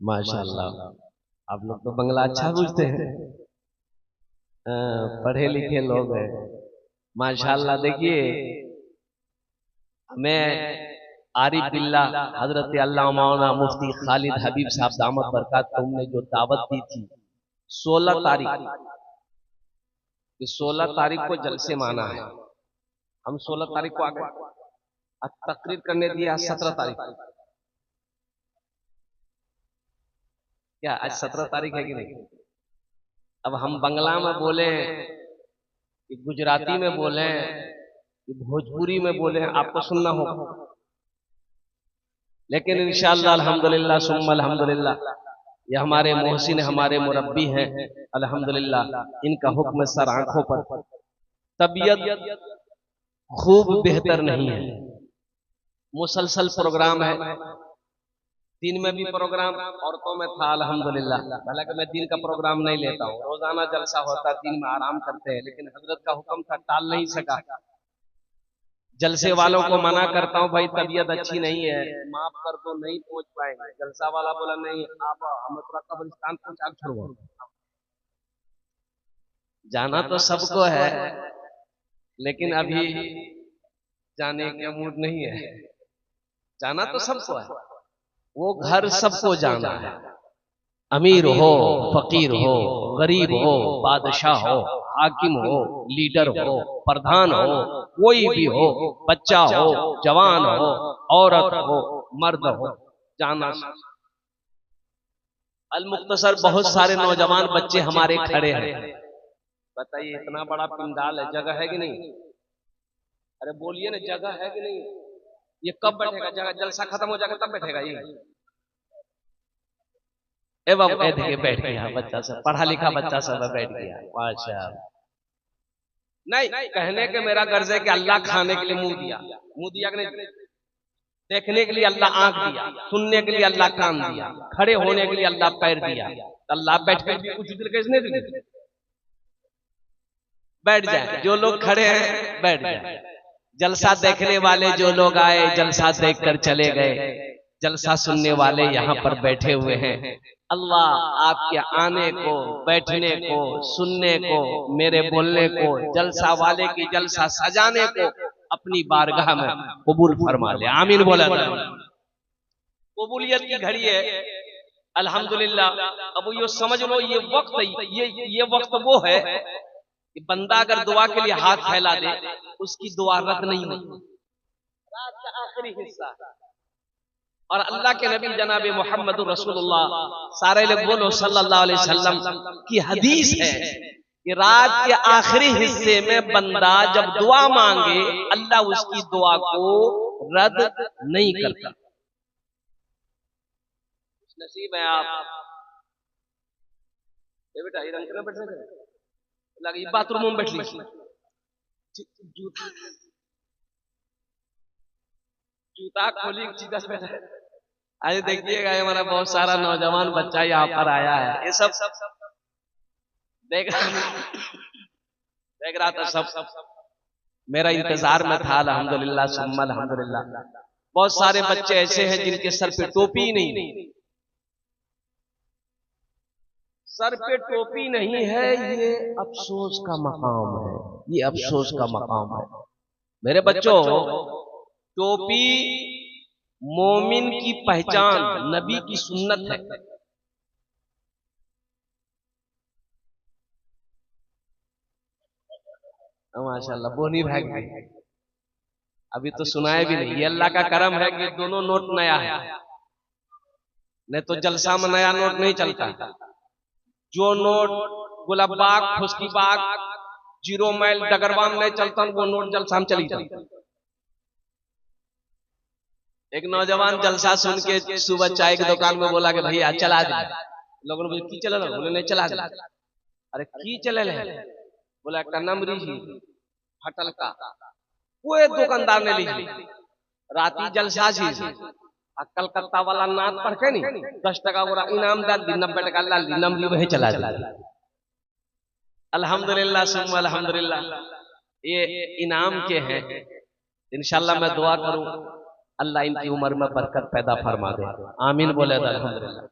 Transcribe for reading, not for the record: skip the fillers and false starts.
माशाल्लाह, आप लोग तो बंगला अच्छा बूझते हैं। पढ़े लिखे लोग हैं माशाल्लाह। देखिए, मैं आरिफ बिल्ला हजरत अल्लाह मौलाना मुफ्ती खालिद हबीब साहब दामद बरकातहूम ने जो दावत दी थी 16 तारीख, कि 16 तारीख को जलसे माना है। हम 16 तारीख को आ गए, अब तकरीर करने दिया 17 तारीख। क्या आज 17 तारीख है कि नहीं? अब हम बंगला में बोले कि गुजराती में बोले कि भोजपुरी में बोले, आपको सुनना होगा। लेकिन इंशाअल्लाह अल्हम्दुलिल्लाह सुम्मा अल्हम्दुलिल्लाह, ये हमारे मोहसिन हमारे मुरब्बी हैं अल्हम्दुलिल्लाह, इनका हुक्म सर आंखों पर। तबीयत खूब बेहतर नहीं है, मुसलसल प्रोग्राम है। दिन में भी प्रोग्राम औरतों में था अल्हम्दुलिल्लाह। हालांकि मैं दिन का प्रोग्राम नहीं लेता हूँ, रोजाना जलसा होता, दिन में आराम करते हैं, लेकिन हजरत का हुक्म था, टाल नहीं सका। जलसे वालों को मना करता हूँ, भाई तबीयत अच्छी नहीं है, माफ कर दो, नहीं पहुंच पाएंगे। जलसा वाला बोला नहीं, आप हमें थोड़ा कब्रिस्तान पहुंचा छोड़ो। जाना तो सबको है, लेकिन अभी जाने का मूड नहीं है। जाना तो सबको है, वो घर सबको जाना है। अमीर हो, फकीर हो, गरीब हो, बादशाह हो, हाकिम हो, लीडर हो, प्रधान हो, कोई भी हो, बच्चा हो, जवान हो, औरत हो, मर्द हो, जाना। अल मुख्तसर बहुत सारे नौजवान बच्चे हमारे खड़े हैं। बताइए, इतना बड़ा पंडाल है, जगह है कि नहीं? अरे बोलिए ना, जगह है कि नहीं? ये कब बैठेगा? जगह जलसा खत्म हो जाएगा तब बैठेगा ये। एवं देखिए बैठ गया बच्चा सब, पढ़ा लिखा बच्चा सब बैठ गया, माशाअल्लाह। नहीं, कहने के मेरा गर्ज है कि अल्लाह खाने के लिए मुंह दिया, मुंह दिया कि नहीं? देखने के लिए अल्लाह आंख दिया, सुनने के लिए अल्लाह कान दिया, खड़े होने के लिए अल्लाह पैर दिया। अल्लाह बैठ कर भी कुछ दिल कैसे नहीं दिया? बैठ जाए जो लोग खड़े हैं, बैठ जाए। जलसा देखने वाले जो लोग आए, जलसा देख कर चले गए, जलसा सुनने वाले यहाँ पर बैठे हुए हैं। अल्लाह आपके आने को, बैठने को, सुनने को, मेरे बोलने को, जलसा वाले की जलसा सजाने को अपनी बारगाह में कबूल फरमा ले। आमीन बोला। कबूलियत की घड़ी है अल्हम्दुलिल्लाह। अब ये समझ लो, ये वक्त, ये वक्त वो है कि बंदा अगर दुआ के लिए हाथ फैला दे, उसकी दुआ रद्द नहीं होती। रात का आखिरी हिस्सा, और अल्लाह के नबी जनाब मोहम्मद रसूलुल्लाह सारे लोग बोलो सल्लल्लाहु अलैहि वसल्लम की हदीस है कि रात के आखिरी हिस्से में बंदा जब दुआ मांगे, अल्लाह उसकी दुआ को रद्द नहीं करता। नसीब है आप बेटा लगी बाथरूम में बैठ ली, जूता खोली सीधा बैठा। आज देखिएगा, हमारा बहुत सारा नौजवान बच्चा यहाँ पर आया है, ये सब देख रहा था, सब मेरा इंतजार में था अल्हम्दुलिल्लाह सुम्मा अल्हम्दुलिल्लाह। बहुत सारे बच्चे ऐसे हैं जिनके सर पे टोपी नहीं, सर पे टोपी नहीं है। ये अफसोस का मकाम है, ये अफसोस का मकाम है मेरे बच्चों। टोपी मोमिन की पहचान, नबी की सुन्नत है। माशाअल्लाह, बोनी भाग गई, अभी तो सुनाए भी नहीं। ये अल्लाह का करम है कि दोनों नोट नया है, नहीं तो जलसा में नया नोट नहीं चलता। जो note Gulabbagh, Khushkibagh, zero mile, डगरवाम नहीं चलता, वो नोट जलसा में चली जाता। एक नौजवान जलसा सुन के सुबह चाय की दुकान में बोला कि भैया चला दे। लोगों ने बोला की चला, बोले नहीं चला दे। अरे की चले, बोला एक नमरी ही हटल का कोई दुकानदार ने ली, राती जलसा जी कलकत्ता वाला नाथ पढ़ के नहीं 10 टका बोला इनाम डाल दी, 90 टका लाल दी, नमरी वही चला दी। अल्हम्दुलिल्लाह सुम्मा अल्हम्दुलिल्लाह, ये इनाम के हैं। इंशाअल्लाह मैं दुआ करूं अल्लाह इनकी उम्र में बरकत पैदा फरमा दे। आमीन बोले अल्हम्दुलिल्लाह।